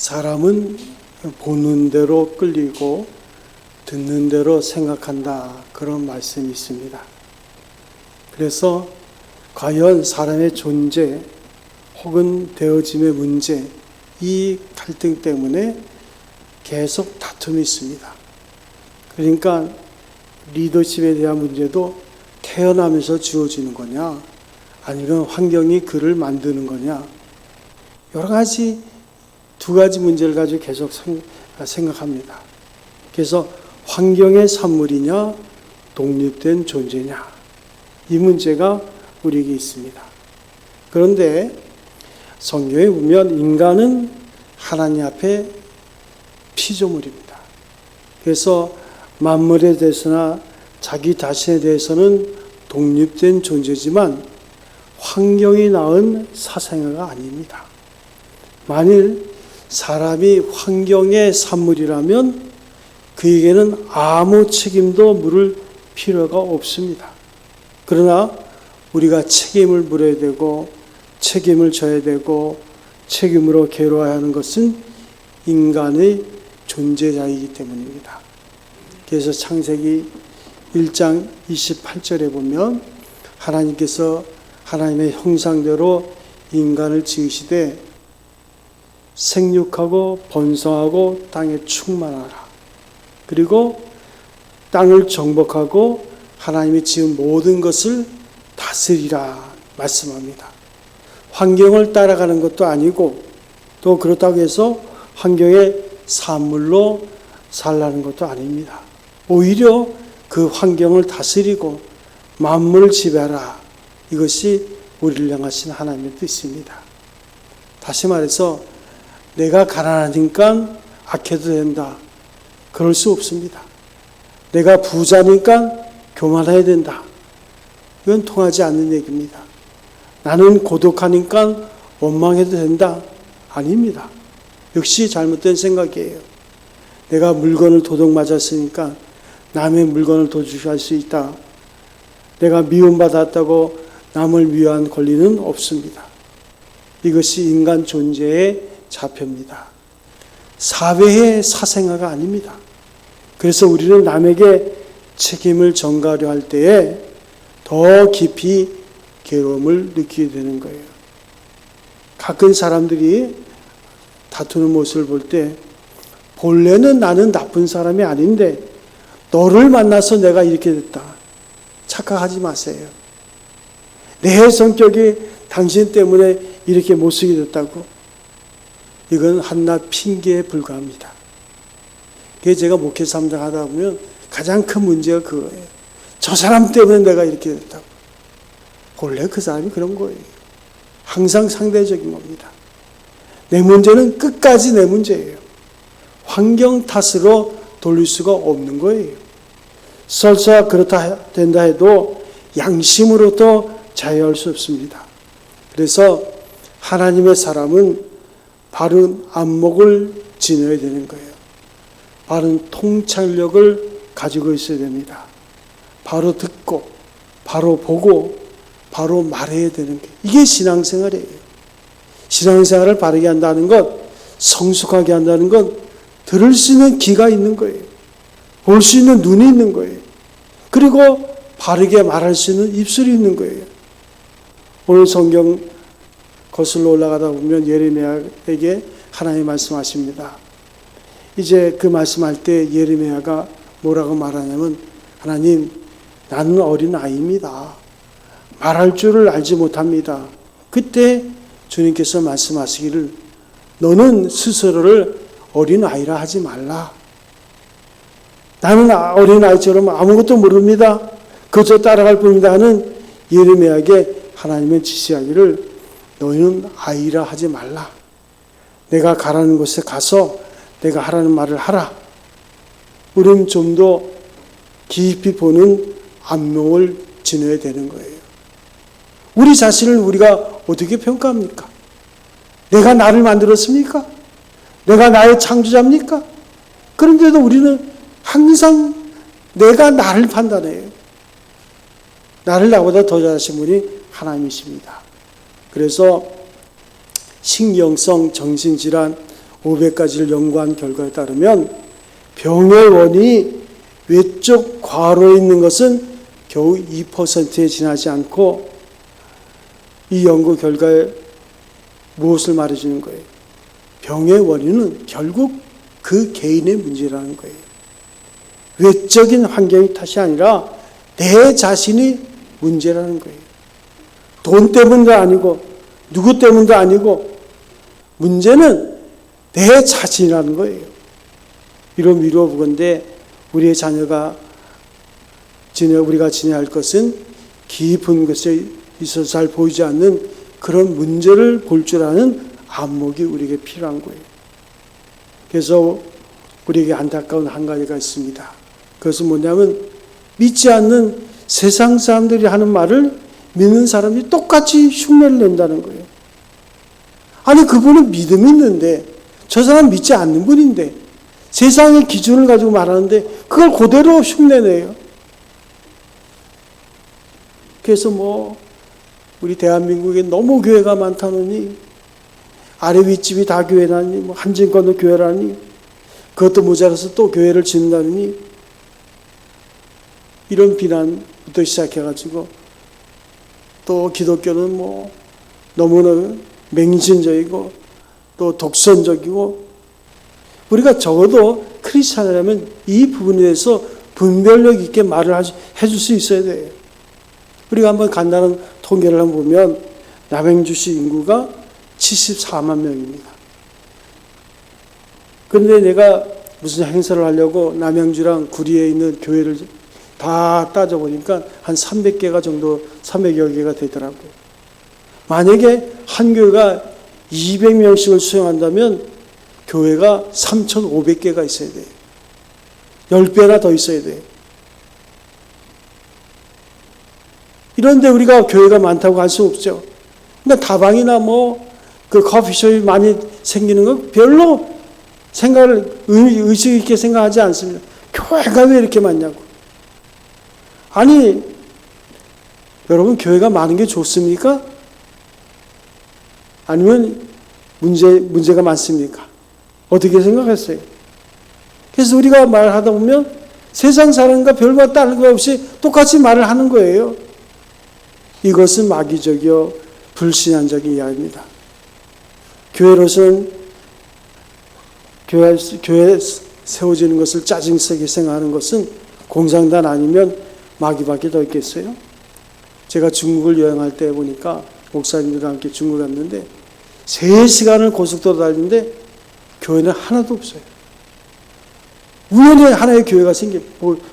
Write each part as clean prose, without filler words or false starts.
사람은 보는 대로 끌리고 듣는 대로 생각한다. 그런 말씀이 있습니다. 그래서 과연 사람의 존재 혹은 되어짐의 문제, 이 갈등 때문에 계속 다툼이 있습니다. 그러니까 리더십에 대한 문제도 태어나면서 주어지는 거냐, 아니면 환경이 그를 만드는 거냐, 여러 가지 두 가지 문제를 가지고 계속 생각합니다. 그래서 환경의 산물이냐, 독립된 존재냐, 이 문제가 우리에게 있습니다. 그런데 성경에 보면 인간은 하나님 앞에 피조물입니다. 그래서 만물에 대해서나 자기 자신에 대해서는 독립된 존재지만 환경이 낳은 사생아가 아닙니다. 만일 사람이 환경의 산물이라면 그에게는 아무 책임도 물을 필요가 없습니다. 그러나 우리가 책임을 물어야 되고 책임을 져야 되고 책임으로 괴로워야 하는 것은 인간의 존재자이기 때문입니다. 그래서 창세기 1장 28절에 보면 하나님께서 하나님의 형상대로 인간을 지으시되 생육하고 번성하고 땅에 충만하라. 그리고 땅을 정복하고 하나님이 지은 모든 것을 다스리라 말씀합니다. 환경을 따라가는 것도 아니고 또 그렇다고 해서 환경의 산물로 살라는 것도 아닙니다. 오히려 그 환경을 다스리고 만물을 지배하라. 이것이 우리를 향하신 하나님의 뜻입니다. 다시 말해서 내가 가난하니까 악해도 된다. 그럴 수 없습니다. 내가 부자니까 교만해야 된다. 이건 통하지 않는 얘기입니다. 나는 고독하니까 원망해도 된다. 아닙니다. 역시 잘못된 생각이에요. 내가 물건을 도둑 맞았으니까 남의 물건을 도둑할 수 있다. 내가 미움받았다고 남을 위한 권리는 없습니다. 이것이 인간 존재의 자표입니다. 사회의 사생아가 아닙니다. 그래서 우리는 남에게 책임을 전가하려 할 때에 더 깊이 괴로움을 느끼게 되는 거예요. 가끔 사람들이 다투는 모습을 볼 때 본래는 나는 나쁜 사람이 아닌데 너를 만나서 내가 이렇게 됐다. 착각하지 마세요. 내 성격이 당신 때문에 이렇게 못쓰게 됐다고? 이건 한낱 핑계에 불과합니다. 그게 제가 목회 삼장 하다 보면 가장 큰 문제가 그거예요. 저 사람 때문에 내가 이렇게 됐다고. 본래 그 사람이 그런 거예요. 항상 상대적인 겁니다. 내 문제는 끝까지 내 문제예요. 환경 탓으로 돌릴 수가 없는 거예요. 설사 그렇다 된다 해도 양심으로도 자유할 수 없습니다. 그래서 하나님의 사람은 바른 안목을 지녀야 되는 거예요. 바른 통찰력을 가지고 있어야 됩니다. 바로 듣고 바로 보고 바로 말해야 되는 게 이게 신앙생활이에요. 신앙생활을 바르게 한다는 것, 성숙하게 한다는 것, 들을 수 있는 귀가 있는 거예요. 볼 수 있는 눈이 있는 거예요. 그리고 바르게 말할 수 있는 입술이 있는 거예요. 오늘 성경 거슬러 올라가다 보면 예레미야에게 하나님이 말씀하십니다. 이제 그 말씀할 때 예레미야가 뭐라고 말하냐면 하나님, 나는 어린 아이입니다. 말할 줄을 알지 못합니다. 그때 주님께서 말씀하시기를 너는 스스로를 어린 아이라 하지 말라. 나는 어린 아이처럼 아무것도 모릅니다. 그저 따라갈 뿐이다 하는 예레미야에게 하나님은 지시하기를 너희는 아이라 하지 말라. 내가 가라는 곳에 가서 내가 하라는 말을 하라. 우리는 좀 더 깊이 보는 안목을 지녀야 되는 거예요. 우리 자신을 우리가 어떻게 평가합니까? 내가 나를 만들었습니까? 내가 나의 창조자입니까? 그런데도 우리는 항상 내가 나를 판단해요. 나를 나보다 더 잘하신 분이 하나님이십니다. 그래서 신경성 정신질환 500가지를 연구한 결과에 따르면 병의 원인이 외적 과로에 있는 것은 겨우 2%에 지나지 않고 이 연구 결과에 무엇을 말해주는 거예요? 병의 원인은 결국 그 개인의 문제라는 거예요. 외적인 환경의 탓이 아니라 내 자신이 문제라는 거예요. 돈 때문도 아니고 누구 때문도 아니고 문제는 내 자신이라는 거예요. 이런 위로 보건대 우리의 자녀가 우리가 지내야 할 것은 깊은 것에 있어서 잘 보이지 않는 그런 문제를 볼 줄 아는 안목이 우리에게 필요한 거예요. 그래서 우리에게 안타까운 한 가지가 있습니다. 그것은 뭐냐면 믿지 않는 세상 사람들이 하는 말을 믿는 사람이 똑같이 흉내를 낸다는 거예요. 아니 그분은 믿음이 있는데 저 사람 믿지 않는 분인데 세상의 기준을 가지고 말하는데 그걸 그대로 흉내내요. 그래서 우리 대한민국에 너무 교회가 많다느니 아래 윗집이 다 교회라니 한진권도 교회라니 그것도 모자라서 또 교회를 짓는다느니 이런 비난부터 시작해가지고 또 기독교는 너무나 맹신적이고 또 독선적이고 우리가 적어도 크리스찬이라면 이 부분에 대해서 분별력 있게 말을 해줄 수 있어야 돼요. 우리가 한번 간단한 통계를 한번 보면 남양주시 인구가 74만 명입니다. 그런데 내가 무슨 행사를 하려고 남양주랑 구리에 있는 교회를 다 따져보니까 한 300개가 정도, 300여 개가 되더라고요. 만약에 한 교회가 200명씩을 수용한다면 교회가 3,500개가 있어야 돼요. 10배나 더 있어야 돼요. 이런데 우리가 교회가 많다고 할 수 없죠. 그러니까 다방이나 그 커피숍이 많이 생기는 건 별로 의식 있게 생각하지 않습니다. 교회가 왜 이렇게 많냐고. 아니, 여러분 교회가 많은 게 좋습니까? 아니면 문제가 많습니까? 어떻게 생각했어요? 그래서 우리가 말하다 보면 세상 사람과 별과 다른 것 없이 똑같이 말을 하는 거예요. 이것은 마귀적이요 불신앙적인 이야기입니다. 교회로서는 교회 세워지는 것을 짜증스럽게 생각하는 것은 공산당 아니면 마귀밖에 더 있겠어요? 제가 중국을 여행할 때 보니까 목사님들과 함께 중국 갔는데 3시간을 고속도로 다니는데 교회는 하나도 없어요. 우연히 하나의 교회가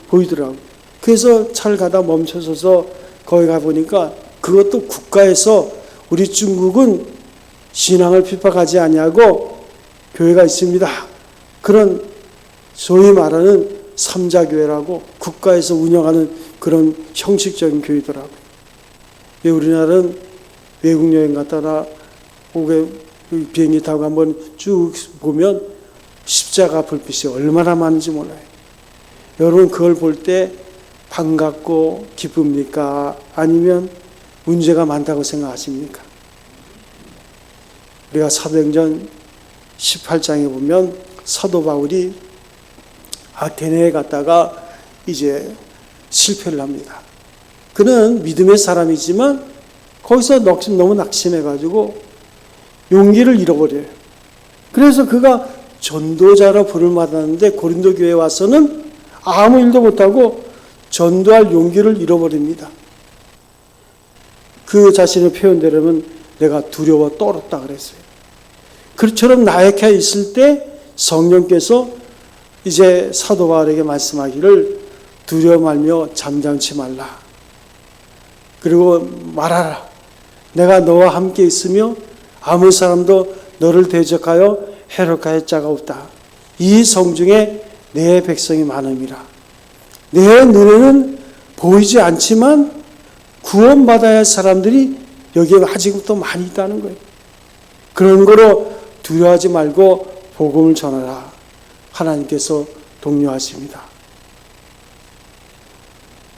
보이더라고요. 그래서 차를 가다 멈춰서서 거기 가보니까 그것도 국가에서 우리 중국은 신앙을 핍박하지 아니하고 교회가 있습니다. 그런 소위 말하는 삼자교회라고 국가에서 운영하는 그런 형식적인 교회더라고요. 우리나라는 외국 여행 갔다가 비행기 타고 한번 쭉 보면 십자가 불빛이 얼마나 많은지 몰라요. 여러분 그걸 볼 때 반갑고 기쁩니까? 아니면 문제가 많다고 생각하십니까? 우리가 사도행전 18장에 보면 사도 바울이 아테네에 갔다가 이제 실패를 합니다. 그는 믿음의 사람이지만 거기서 너무 낙심해가지고 용기를 잃어버려요. 그래서 그가 전도자로 부름을 받았는데 고린도 교회에 와서는 아무 일도 못하고 전도할 용기를 잃어버립니다. 그 자신의 표현대로는 내가 두려워 떨었다 그랬어요. 그처럼 나약해 있을 때 성령께서 이제 사도 바울에게 말씀하기를 두려워 말며 잠잠치 말라. 그리고 말하라. 내가 너와 함께 있으며 아무 사람도 너를 대적하여 해롭게 자가 없다. 이 성중에 내 백성이 많음이라. 내 눈에는 보이지 않지만 구원받아야 할 사람들이 여기에 아직도 많이 있다는 거예요. 그런 거로 두려워하지 말고 복음을 전하라. 하나님께서 독려하십니다.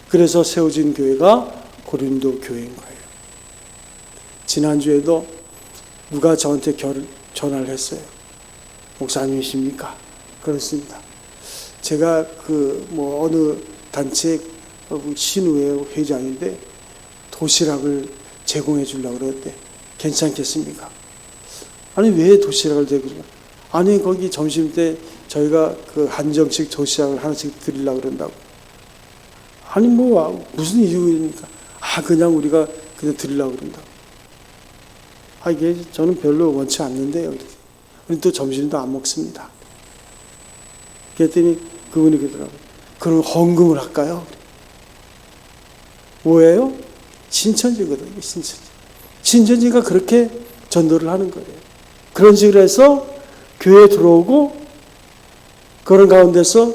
그래서 세워진 교회가 고린도 교회인 거예요. 지난주에도 누가 저한테 전화를 했어요. 목사님이십니까? 그렇습니다. 제가 어느 단체 신우회 회장인데 도시락을 제공해 주려고 그랬대. 괜찮겠습니까? 아니, 왜 도시락을 제공해? 아니, 거기 점심 때 저희가 한정식 도시락을 하나씩 드리려고 그런다고. 아니, 무슨 이유입니까? 그냥 우리가 그냥 드리려고 그런다고. 이게 저는 별로 원치 않는데요. 우리 또 점심도 안 먹습니다. 그랬더니 그분이 그러더라고요. 그럼 헌금을 할까요? 뭐예요? 신천지거든요. 신천지가 그렇게 전도를 하는 거예요. 그런 식으로 해서 교회에 들어오고 그런 가운데서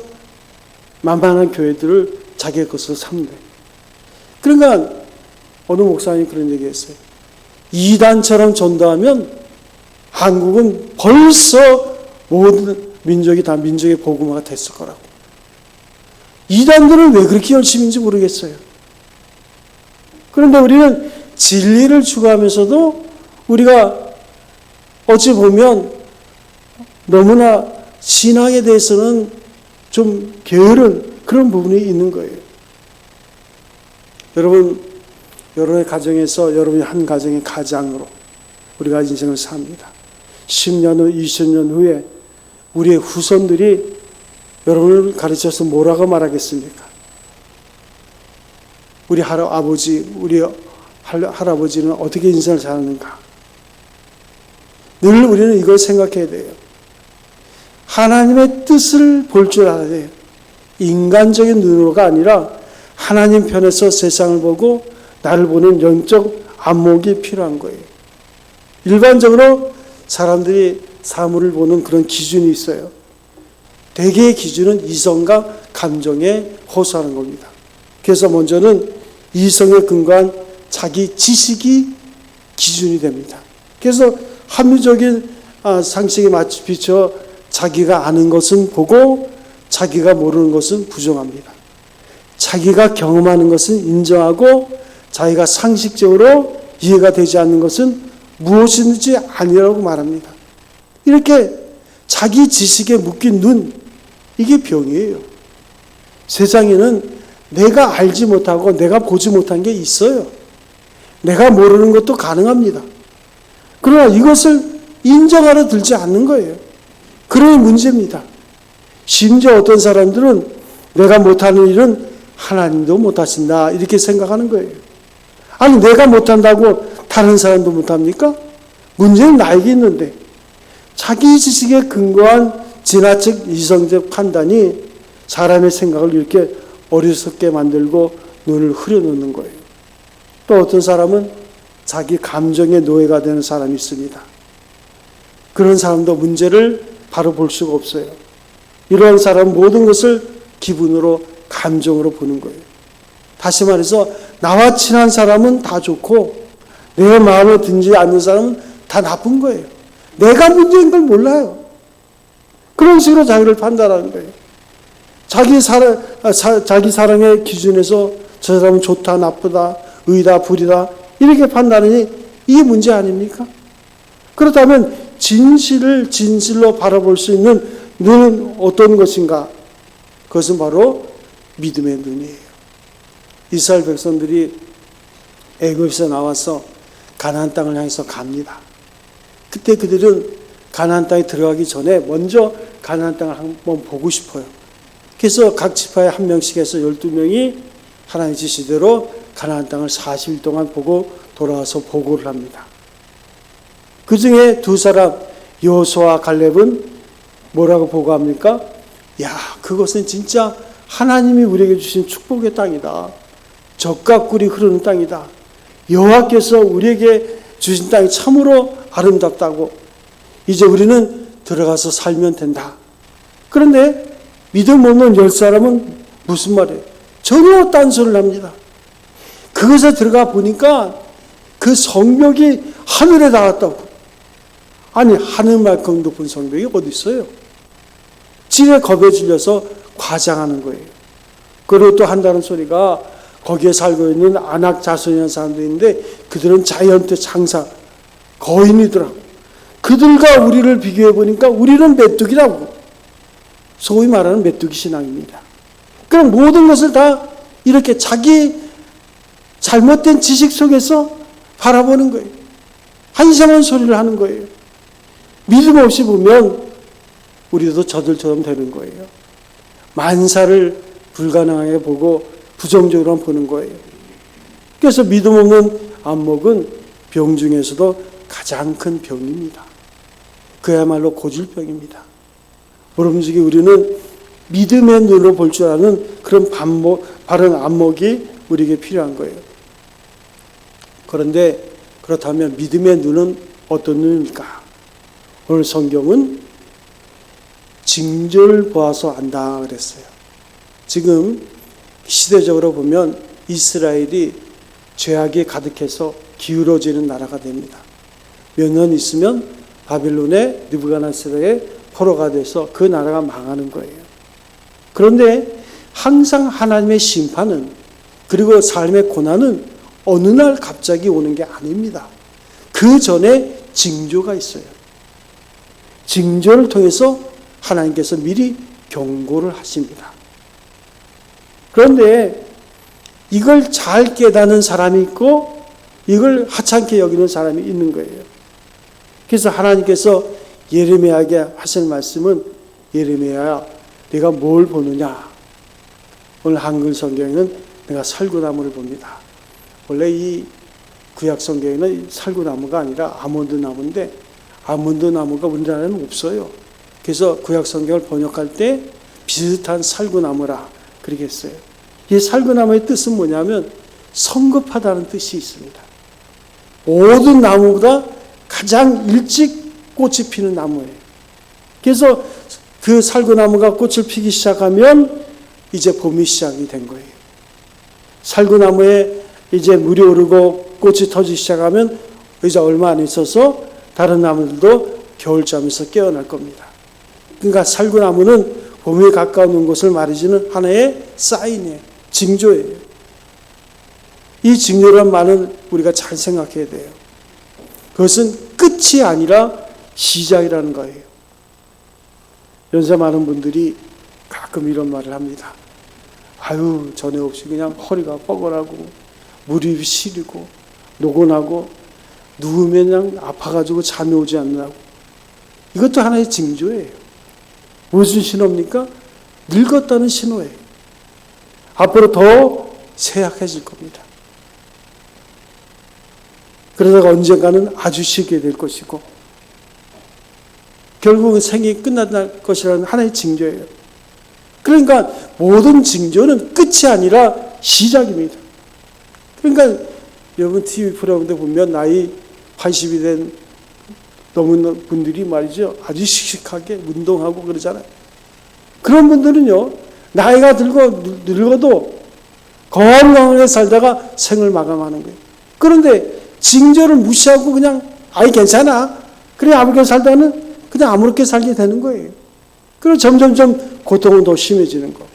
만만한 교회들을 자기의 것으로 삼는 거예요. 그러니까 어느 목사님이 그런 얘기했어요. 이단처럼 전도하면 한국은 벌써 모든 민족이 다 민족의 복음화가 됐을 거라고. 이단들은 왜 그렇게 열심인지 모르겠어요. 그런데 우리는 진리를 추구하면서도 우리가 어찌 보면 너무나 신앙에 대해서는 좀 게으른 그런 부분이 있는 거예요. 여러분, 여러분의 가정에서 여러분이 한 가정의 가장으로 우리가 인생을 삽니다. 10년 후, 20년 후에 우리의 후손들이 여러분을 가르쳐서 뭐라고 말하겠습니까? 우리 아버지, 우리 할아버지는 어떻게 인생을 살았는가? 늘 우리는 이걸 생각해야 돼요. 하나님의 뜻을 볼 줄 알아야 돼요. 인간적인 눈으로가 아니라 하나님 편에서 세상을 보고 나를 보는 영적 안목이 필요한 거예요. 일반적으로 사람들이 사물을 보는 그런 기준이 있어요. 대개의 기준은 이성과 감정에 호소하는 겁니다. 그래서 먼저는 이성에 근거한 자기 지식이 기준이 됩니다. 그래서 합리적인 상식에 비춰 자기가 아는 것은 보고 자기가 모르는 것은 부정합니다. 자기가 경험하는 것은 인정하고 자기가 상식적으로 이해가 되지 않는 것은 무엇인지 아니라고 말합니다. 이렇게 자기 지식에 묶인 눈, 이게 병이에요. 세상에는 내가 알지 못하고 내가 보지 못한 게 있어요. 내가 모르는 것도 가능합니다. 그러나 이것을 인정하러 들지 않는 거예요. 그런 문제입니다. 심지어 어떤 사람들은 내가 못하는 일은 하나님도 못하신다 이렇게 생각하는 거예요. 아니, 내가 못한다고 다른 사람도 못합니까? 문제는 나에게 있는데 자기 지식에 근거한 진화적 이성적 판단이 사람의 생각을 이렇게 어리석게 만들고 눈을 흐려놓는 거예요. 또 어떤 사람은 자기 감정의 노예가 되는 사람이 있습니다. 그런 사람도 문제를 바로 볼 수가 없어요. 이러한 사람은 모든 것을 기분으로 감정으로 보는 거예요. 다시 말해서 나와 친한 사람은 다 좋고 내 마음에 들지 않는 사람은 다 나쁜 거예요. 내가 문제인 걸 몰라요. 그런 식으로 자기를 판단하는 거예요. 자기 사랑의 기준에서 저 사람은 좋다, 나쁘다, 의다, 불이다 이렇게 판단하니 이게 문제 아닙니까? 그렇다면 진실을 진실로 바라볼 수 있는 눈은 어떤 것인가? 그것은 바로 믿음의 눈이에요. 이스라엘 백성들이 애굽에서 나와서 가나안 땅을 향해서 갑니다. 그때 그들은 가나안 땅에 들어가기 전에 먼저 가나안 땅을 한번 보고 싶어요. 그래서 각 지파에 한 명씩 해서 12명이 하나님 지시대로 가나안 땅을 40일 동안 보고 돌아와서 보고를 합니다. 그 중에 두 사람 여호수아와 갈렙은 뭐라고 보고합니까? 야, 그것은 진짜 하나님이 우리에게 주신 축복의 땅이다. 젖과 꿀이 흐르는 땅이다. 여호와께서 우리에게 주신 땅이 참으로 아름답다고. 이제 우리는 들어가서 살면 된다. 그런데 믿음 없는 10사람은 무슨 말이에요? 전혀 딴소리를 합니다. 그것에 들어가 보니까 그 성벽이 하늘에 닿았다고. 아니, 하늘만큼 높은 성벽이 어디 있어요? 지레 겁에 질려서 과장하는 거예요. 그리고 또 한다는 소리가 거기에 살고 있는 안악 자손이라는 사람도 있는데 그들은 자이언트 장사 거인이더라고. 그들과 우리를 비교해 보니까 우리는 메뚜기라고. 소위 말하는 메뚜기 신앙입니다. 그럼 모든 것을 다 이렇게 자기 잘못된 지식 속에서 바라보는 거예요. 한심한 소리를 하는 거예요. 믿음 없이 보면 우리도 저들처럼 되는 거예요. 만사를 불가능하게 보고 부정적으로 보는 거예요. 그래서 믿음 없는 안목은 병 중에서도 가장 큰 병입니다. 그야말로 고질병입니다. 모름지기 우리는 믿음의 눈으로 볼 줄 아는 그런 바른 안목이 우리에게 필요한 거예요. 그런데 그렇다면 믿음의 눈은 어떤 눈입니까? 오늘 성경은 징조를 보아서 안다 그랬어요. 지금 시대적으로 보면 이스라엘이 죄악이 가득해서 기울어지는 나라가 됩니다. 몇 년 있으면 바빌론의 느부갓네살의 포로가 돼서 그 나라가 망하는 거예요. 그런데 항상 하나님의 심판은, 그리고 삶의 고난은 어느 날 갑자기 오는 게 아닙니다. 그 전에 징조가 있어요. 징조를 통해서 하나님께서 미리 경고를 하십니다. 그런데 이걸 잘 깨닫는 사람이 있고 이걸 하찮게 여기는 사람이 있는 거예요. 그래서 하나님께서 예레미야에게 하실 말씀은, 예레미야야, 네가 뭘 보느냐? 오늘 한글 성경에는 내가 살구나무를 봅니다. 원래 이 구약 성경에는 살구나무가 아니라 아몬드 나무인데 아몬드 나무가 우리나라에는 없어요. 그래서 구약 성경을 번역할 때 비슷한 살구나무라 그렇게 했어요. 이 살구나무의 뜻은 뭐냐면 성급하다는 뜻이 있습니다. 모든 나무보다 가장 일찍 꽃이 피는 나무예요. 그래서 그 살구나무가 꽃을 피기 시작하면 이제 봄이 시작이 된 거예요. 살구나무에 이제 물이 오르고 꽃이 터지기 시작하면 이제 얼마 안 있어서 다른 나무들도 겨울잠에서 깨어날 겁니다. 그러니까 살구나무는 봄에 가까운 것을 말해주는 하나의 사인이에요. 징조예요. 이 징조란 말은 우리가 잘 생각해야 돼요. 그것은 끝이 아니라 시작이라는 거예요. 연세 많은 분들이 가끔 이런 말을 합니다. 아유, 전에 없이 그냥 허리가 뻐근하고 무릎이 시리고 노곤하고 누우면 그냥 아파가지고 잠이 오지 않느라고. 이것도 하나의 징조예요. 무슨 신호입니까? 늙었다는 신호예요. 앞으로 더 쇠약해질 겁니다. 그러다가 언젠가는 아주 쉬게 될 것이고 결국은 생이 끝날 것이라는 하나의 징조예요. 그러니까 모든 징조는 끝이 아니라 시작입니다. 그러니까 여러분 TV 프로그램 보면 나이 80이 된 넘은 분들이 말이죠. 아주 씩씩하게 운동하고 그러잖아요. 그런 분들은요. 나이가 들고 늙어도 건강하게 살다가 생을 마감하는 거예요. 그런데 징조를 무시하고 그냥 아이 괜찮아. 그래 아무렇게 살다는 그냥 아무렇게 살게 되는 거예요. 그리고 점점점 고통은 더 심해지는 거.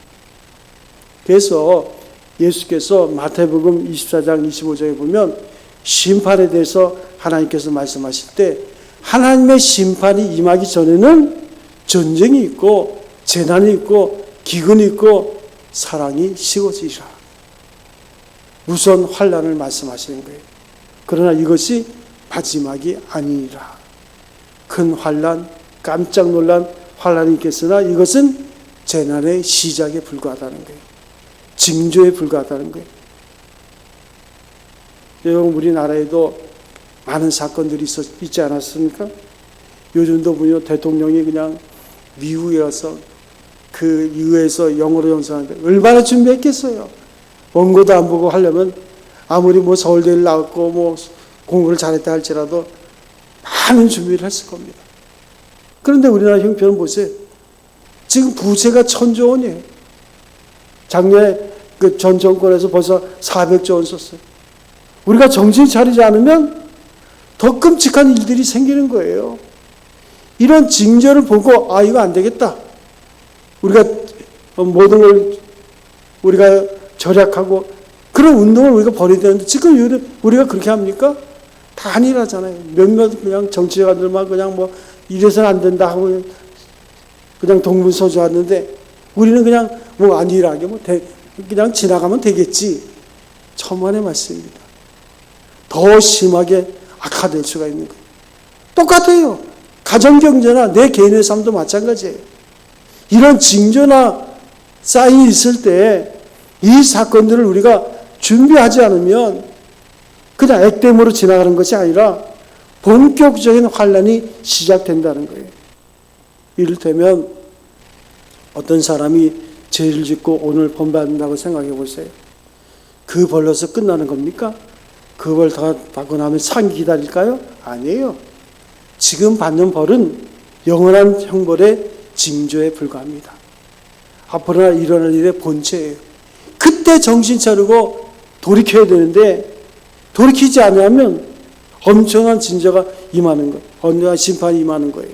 그래서 예수께서 마태복음 24장 25장에 보면 심판에 대해서 하나님께서 말씀하실 때 하나님의 심판이 임하기 전에는 전쟁이 있고 재난이 있고 기근이 있고 사랑이 식어지리라. 무서운 환난을 말씀하시는 거예요. 그러나 이것이 마지막이 아니니라. 큰 환난, 깜짝 놀란 환난이 있겠으나 이것은 재난의 시작에 불과하다는 거예요. 징조에 불과하다는 거예요. 여러분 우리나라에도 많은 사건들이 있지 않았습니까? 요즘도 보면 대통령이 그냥 미국에 가서 그 의회에서 영어로 연설하는데 얼마나 준비했겠어요. 원고도 안 보고 하려면 아무리 뭐 서울대를 나왔고 뭐 공부를 잘했다 할지라도 많은 준비를 했을 겁니다. 그런데 우리나라 형편은 보세요. 지금 부채가 1,000조 원이에요. 작년에 그 전 정권에서 벌써 400조 원 썼어요. 우리가 정신 차리지 않으면 더 끔찍한 일들이 생기는 거예요. 이런 징조를 보고 아 이거 안 되겠다. 우리가 모든 걸 우리가 절약하고 그런 운동을 우리가 벌여야 되는데 지금 우리가 그렇게 합니까? 다 아니라잖아요. 몇몇 그냥 정치가들만 그냥 뭐 이래서는 안 된다 하고 그냥 동분서주하는데 우리는 그냥 뭐 안일하게 뭐 그냥 지나가면 되겠지. 천만의 말씀입니다. 더 심하게 악화될 수가 있는 거예요. 똑같아요. 가정경제나 내 개인의 삶도 마찬가지예요. 이런 징조나 사인이 있을 때 이 사건들을 우리가 준비하지 않으면 그냥 액땜으로 지나가는 것이 아니라 본격적인 환란이 시작된다는 거예요. 이를테면 어떤 사람이 죄를 짓고 오늘 벌받는다고 생각해 보세요. 그 벌로서 끝나는 겁니까? 그 벌 다 받고 나면 상이 기다릴까요? 아니에요. 지금 받는 벌은 영원한 형벌의 징조에 불과합니다. 앞으로나 일어날 일의 본체예요. 그때 정신 차리고 돌이켜야 되는데 돌이키지 않으면 엄청난 진저가 임하는 거예요. 엄청난 심판이 임하는 거예요.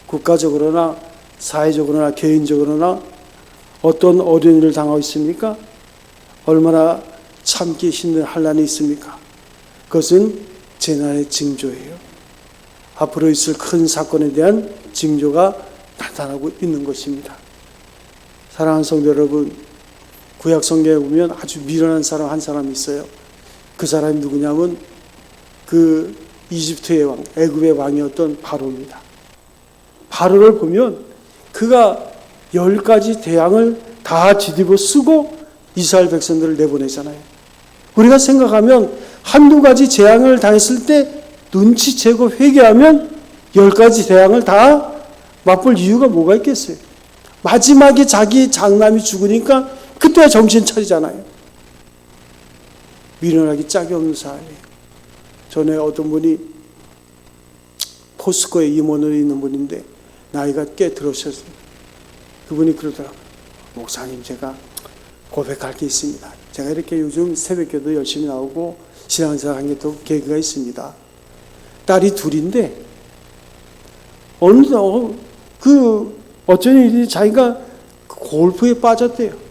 국가적으로나 사회적으로나 개인적으로나 어떤 어려운 일을 당하고 있습니까? 얼마나 참기 힘든 환난이 있습니까? 그것은 재난의 징조예요. 앞으로 있을 큰 사건에 대한 징조가 나타나고 있는 것입니다. 사랑하는 성도 여러분, 구약 성경에 보면 아주 미련한 사람 한 사람이 있어요. 그 사람이 누구냐면 그 이집트의 왕, 애굽의 왕이었던 바로입니다. 바로를 보면 그가 10가지 대항을 다 뒤집어 쓰고 이스라엘 백성들을 내보내잖아요. 우리가 생각하면 한두 가지 재앙을 당했을 때 눈치채고 회개하면 10가지 대항을 다 맛볼 이유가 뭐가 있겠어요? 마지막에 자기 장남이 죽으니까 그때 정신 차리잖아요. 미련하기 짝이 없는 사람이에요. 전에 어떤 분이 포스코에 임원으로 있는 분인데 나이가 꽤 들으셨어요. 그분이 그러더라고요. 목사님, 제가 고백할 게 있습니다. 제가 이렇게 요즘 새벽기도 열심히 나오고 신앙생활 한 게 또 계기가 있습니다. 딸이 둘인데 어느 어쩐 일이 자기가 골프에 빠졌대요.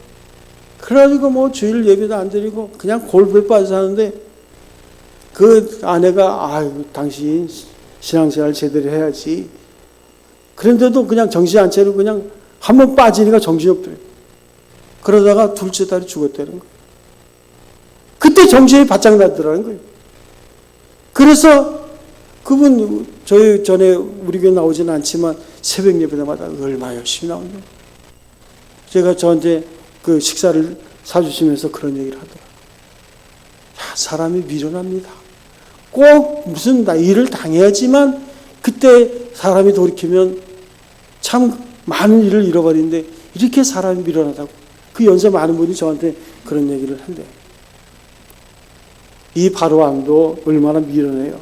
그래가지고 뭐 주일 예배도 안 드리고 그냥 골프에 빠져 사는데 그 아내가 아유 당신 신앙생활 제대로 해야지. 그런데도 그냥 정신 안 차리고 그냥 한번 빠지니까 정신이 없더래요. 그러다가 둘째 딸이 죽었다는 거예요. 그때 정신이 바짝 나더라는 거예요. 그래서 그분 저희 전에 우리 교회 나오지는 않지만 새벽 예배마다 얼마나 열심히 나온다. 제가 저한테 그 식사를 사주시면서 그런 얘기를 하더라고요. 사람이 미련합니다. 꼭 무슨 일을 당해야지만 그때 사람이 돌이키면 참 많은 일을 잃어버리는데 이렇게 사람이 미련하다고. 그 연세 많은 분이 저한테 그런 얘기를 한대요. 이 바로 왕도 얼마나 미련해요.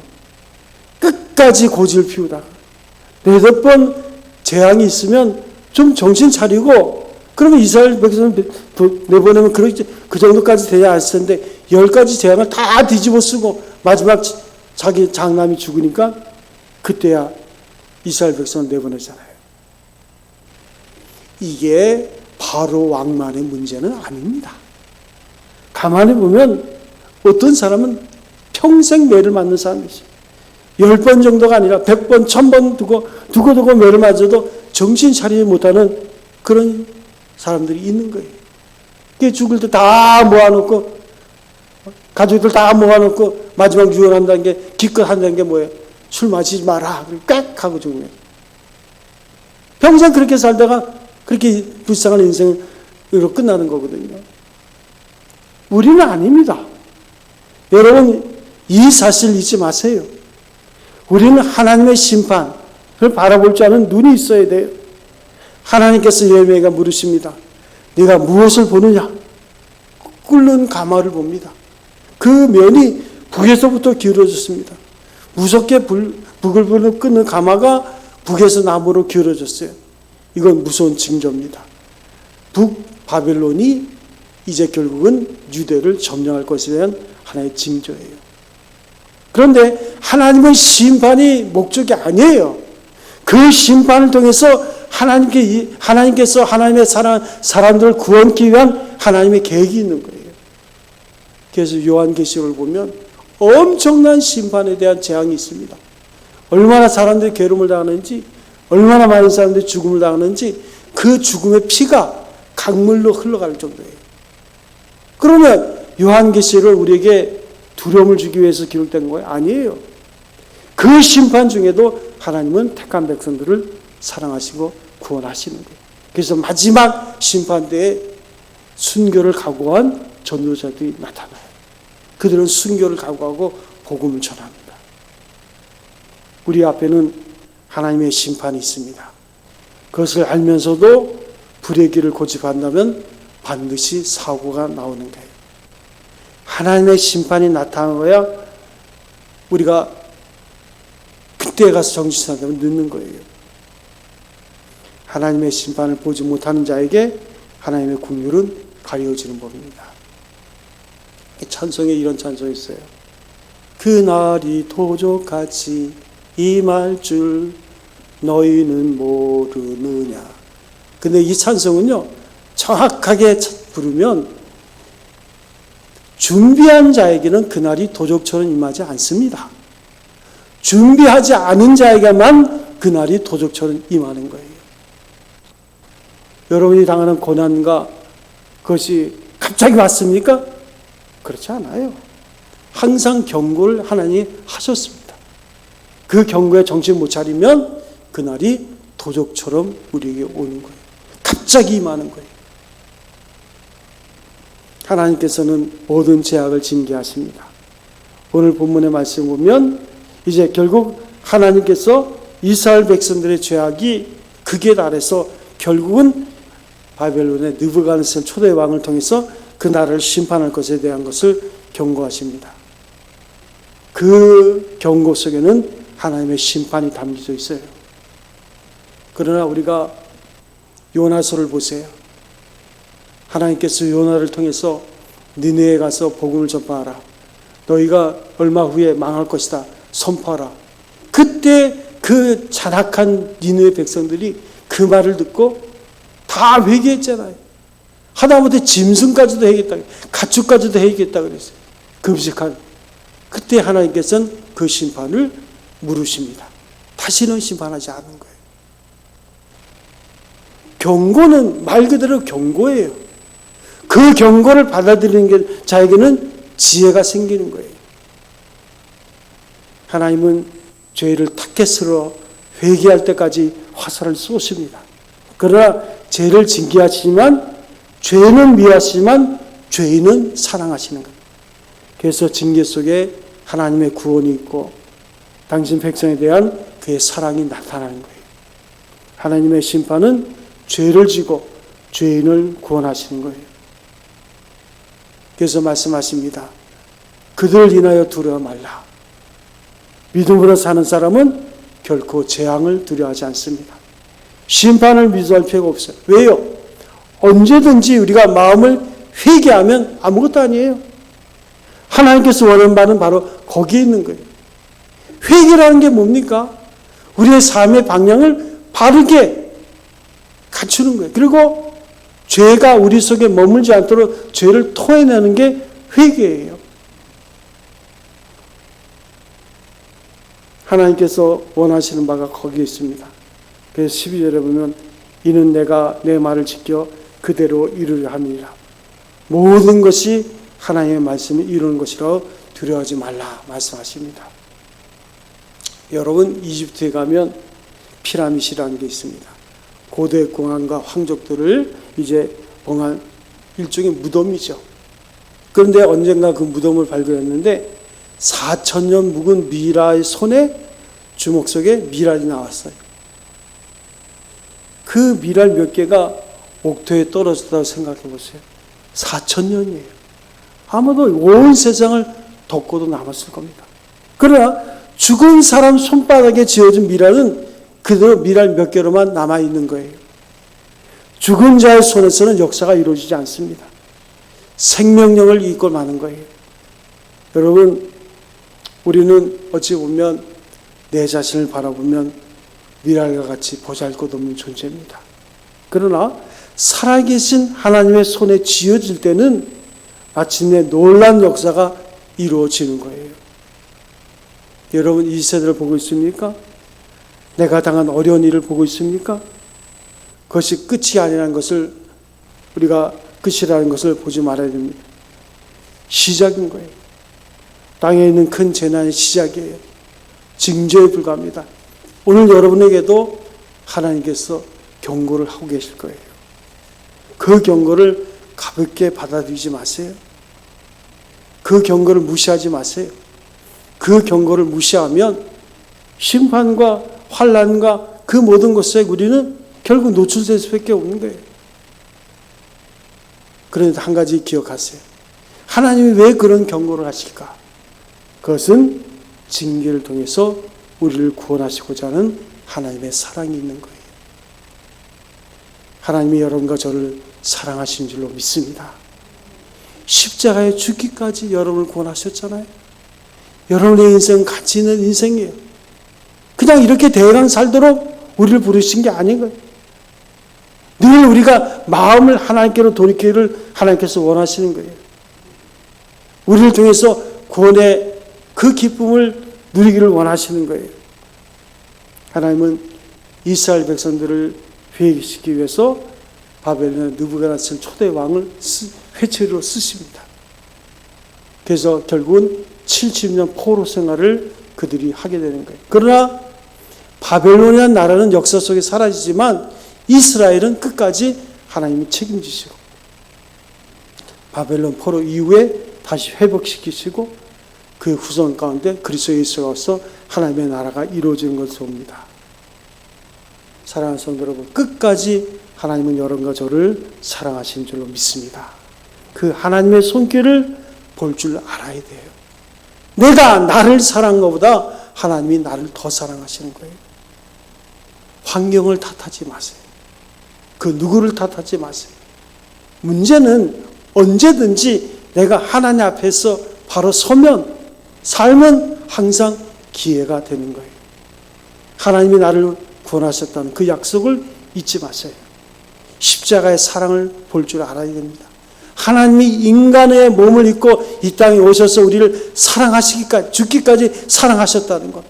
끝까지 고집을 피우다가 네댓 번 재앙이 있으면 좀 정신 차리고 그러면 이스라엘 백성을 내보내면 그 정도까지 돼야 했을 텐데 10가지 재앙을 다 뒤집어 쓰고 마지막 자기 장남이 죽으니까 그때야 이스라엘 백성을 내보내잖아요. 이게 바로 왕만의 문제는 아닙니다. 가만히 보면 어떤 사람은 평생 매를 맞는 사람이지. 10번 정도가 아니라 100번, 1000번 두고 매를 맞아도 정신 차리지 못하는 그런 사람들이 있는 거예요. 그게 죽을 때 다 모아놓고 가족들 다 모아놓고 마지막 유언한다는 게 기껏 한다는 게 뭐예요? 술 마시지 마라. 깍 하고 죽는 거예요. 평생 그렇게 살다가 그렇게 불쌍한 인생으로 끝나는 거거든요. 우리는 아닙니다. 여러분 이 사실 잊지 마세요. 우리는 하나님의 심판을 바라볼 줄 아는 눈이 있어야 돼요. 하나님께서 예레미야에게 물으십니다. 네가 무엇을 보느냐? 끓는 가마를 봅니다. 그 면이 북에서부터 기울어졌습니다. 무섭게 부글부글 끓는 가마가 북에서 남으로 기울어졌어요. 이건 무서운 징조입니다. 북바벨론이 이제 결국은 유대를 점령할 것에 대한 하나의 징조예요. 그런데 하나님의 심판이 목적이 아니에요. 그 심판을 통해서 하나님께서 하나님의 사람들을 구원하기 위한 하나님의 계획이 있는 거예요. 그래서 요한계시록을 보면 엄청난 심판에 대한 재앙이 있습니다. 얼마나 사람들이 괴로움을 당하는지, 얼마나 많은 사람들이 죽음을 당하는지 그 죽음의 피가 강물로 흘러갈 정도예요. 그러면 요한계시를 우리에게 두려움을 주기 위해서 기록된 거예요? 아니에요. 그 심판 중에도 하나님은 택한 백성들을 사랑하시고 구원하시는 거예요. 그래서 마지막 심판 때에 순교를 각오한 전도자들이 나타나요. 그들은 순교를 각오하고 복음을 전합니다. 우리 앞에는 하나님의 심판이 있습니다. 그것을 알면서도 불의 길을 고집한다면 반드시 사고가 나오는 거예요. 하나님의 심판이 나타나야 우리가 그때 가서 정신 차리면 늦는 거예요. 하나님의 심판을 보지 못하는 자에게 하나님의 긍휼은 가려지는 법입니다. 찬송에 이런 찬송이 있어요. 그날이 도적같이 임할 줄 너희는 모르느냐. 근데 이 찬송은요, 정확하게 부르면 준비한 자에게는 그날이 도적처럼 임하지 않습니다. 준비하지 않은 자에게만 그날이 도적처럼 임하는 거예요. 여러분이 당하는 고난과 그것이 갑자기 왔습니까? 그렇지 않아요. 항상 경고를 하나님이 하셨습니다. 그 경고에 정신 못 차리면 그날이 도적처럼 우리에게 오는 거예요. 갑자기 임하는 거예요. 하나님께서는 모든 죄악을 징계하십니다. 오늘 본문의 말씀 보면 이제 결국 하나님께서 이스라엘 백성들의 죄악이 극에 달해서 결국은 바벨론의 느부갓네살 초대 왕을 통해서 그 나라를 심판할 것에 대한 것을 경고하십니다. 그 경고 속에는 하나님의 심판이 담겨져 있어요. 그러나 우리가 요나서를 보세요. 하나님께서 요나를 통해서 니느웨에 가서 복음을 전파하라. 너희가 얼마 후에 망할 것이다. 선포하라. 그때 그 잔악한 니느웨 백성들이 그 말을 듣고 다 회개했잖아요. 하다못해 짐승까지도 해야겠다. 가축까지도 해야겠다 그랬어요. 금식한. 그때 하나님께서는 그 심판을 물으십니다. 다시는 심판하지 않은 거예요. 경고는 말 그대로 경고예요. 그 경고를 받아들이는 자에게는 지혜가 생기는 거예요. 하나님은 죄를 타켓으로 회개할 때까지 화살을 쏘십니다. 그러나 죄를 징계하시지만 죄는 미워하시지만 죄인은 사랑하시는 겁니다. 그래서 징계 속에 하나님의 구원이 있고 당신 백성에 대한 그의 사랑이 나타나는 거예요. 하나님의 심판은 죄를 지고 죄인을 구원하시는 거예요. 그래서 말씀하십니다. 그들을 인하여 두려워 말라. 믿음으로 사는 사람은 결코 재앙을 두려워하지 않습니다. 심판을 미워할 필요가 없어요. 왜요? 언제든지 우리가 마음을 회개하면 아무것도 아니에요. 하나님께서 원하는 바는 바로 거기에 있는 거예요. 회개라는 게 뭡니까? 우리의 삶의 방향을 바르게 갖추는 거예요. 그리고 죄가 우리 속에 머물지 않도록 죄를 토해내는 게 회개예요. 하나님께서 원하시는 바가 거기에 있습니다. 그래서 12절에 보면 이는 내가 내 말을 지켜 그대로 이루려 함이라. 모든 것이 하나님의 말씀을 이루는 것이라고 두려워하지 말라 말씀하십니다. 여러분 이집트에 가면 피라미드라는 게 있습니다. 고대 공항과 황족들을 이제 봉한 일종의 무덤이죠. 그런데 언젠가 그 무덤을 발견했는데 4,000년 묵은 미라의 손에 주먹 속에 미랄이 나왔어요. 그 미랄 몇 개가 옥토에 떨어졌다고 생각해 보세요. 4,000년이에요. 아마도 온 세상을 덮고도 남았을 겁니다. 그러나 죽은 사람 손바닥에 지어진 미랄은 그대로 미랄 몇 개로만 남아있는 거예요. 죽은 자의 손에서는 역사가 이루어지지 않습니다. 생명력을 잊고 마는 거예요. 여러분, 우리는 어찌 보면 내 자신을 바라보면 미랄과 같이 보잘것없는 존재입니다. 그러나 살아계신 하나님의 손에 쥐어질 때는 마침내 놀라운 역사가 이루어지는 거예요. 여러분 이 세대를 보고 있습니까? 내가 당한 어려운 일을 보고 있습니까? 그것이 끝이 아니라는 것을 우리가 끝이라는 것을 보지 말아야 됩니다. 시작인 거예요. 땅에 있는 큰 재난의 시작이에요. 징조에 불과합니다. 오늘 여러분에게도 하나님께서 경고를 하고 계실 거예요. 그 경고를 가볍게 받아들이지 마세요. 그 경고를 무시하지 마세요. 그 경고를 무시하면 심판과 환난과 그 모든 것에 우리는 결국 노출될 수밖에 없는 거예요. 그런데 한 가지 기억하세요. 하나님이 왜 그런 경고를 하실까? 그것은 징계를 통해서 우리를 구원하시고자 하는 하나님의 사랑이 있는 거예요. 하나님이 여러분과 저를 사랑하신 줄로 믿습니다. 십자가에 죽기까지 여러분을 구원하셨잖아요. 여러분의 인생은 가치 있는 인생이에요. 그냥 이렇게 대강 살도록 우리를 부르신 게 아닌 거예요. 늘 우리가 마음을 하나님께로 돌이키기를 하나님께서 원하시는 거예요. 우리를 통해서 구원의 그 기쁨을 누리기를 원하시는 거예요. 하나님은 이스라엘 백성들을 회개시키기 위해서 바벨론의 느부갓네살 초대 왕을 회초리로 쓰십니다. 그래서 결국은 70년 포로 생활을 그들이 하게 되는 거예요. 그러나 바벨론이라는 나라는 역사 속에 사라지지만 이스라엘은 끝까지 하나님이 책임지시고 바벨론 포로 이후에 다시 회복시키시고 그 후손 가운데 그리스도 예수가 와서 하나님의 나라가 이루어지는 것을 봅니다. 사랑하는 성도 여러분, 끝까지 하나님은 여러분과 저를 사랑하신 줄로 믿습니다. 그 하나님의 손길을 볼 줄 알아야 돼요. 내가 나를 사랑한 것보다 하나님이 나를 더 사랑하시는 거예요. 환경을 탓하지 마세요. 그 누구를 탓하지 마세요. 문제는 언제든지 내가 하나님 앞에서 바로 서면 삶은 항상 기회가 되는 거예요. 하나님이 나를 구원하셨다는 그 약속을 잊지 마세요. 십자가의 사랑을 볼 줄 알아야 됩니다. 하나님이 인간의 몸을 입고 이 땅에 오셔서 우리를 사랑하시기까지, 죽기까지 사랑하셨다는 것.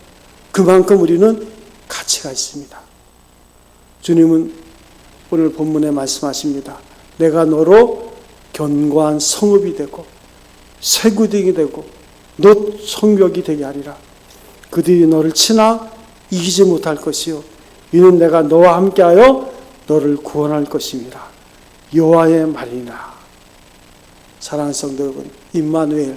그만큼 우리는 가치가 있습니다. 주님은 오늘 본문에 말씀하십니다. 내가 너로 견고한 성읍이 되고 새구덩이 되고 놋 성벽이 되게 하리라. 그들이 너를 치나 이기지 못할 것이요 이는 내가 너와 함께하여 너를 구원할 것입니다. 여호와의 말이니라. 사랑하는 성도 여러분, 임마누엘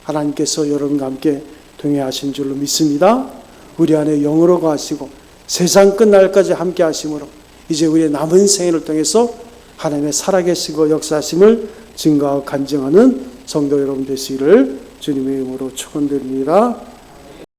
하나님께서 여러분과 함께 동행하신 줄로 믿습니다. 우리 안에 영으로 거하시고 세상 끝날까지 함께 하심으로 이제 우리의 남은 생애를 통해서 하나님의 살아계시고 역사하심을 증거하고 간증하는 성도 여러분 되시기를 주님의 이름으로 축원드립니다.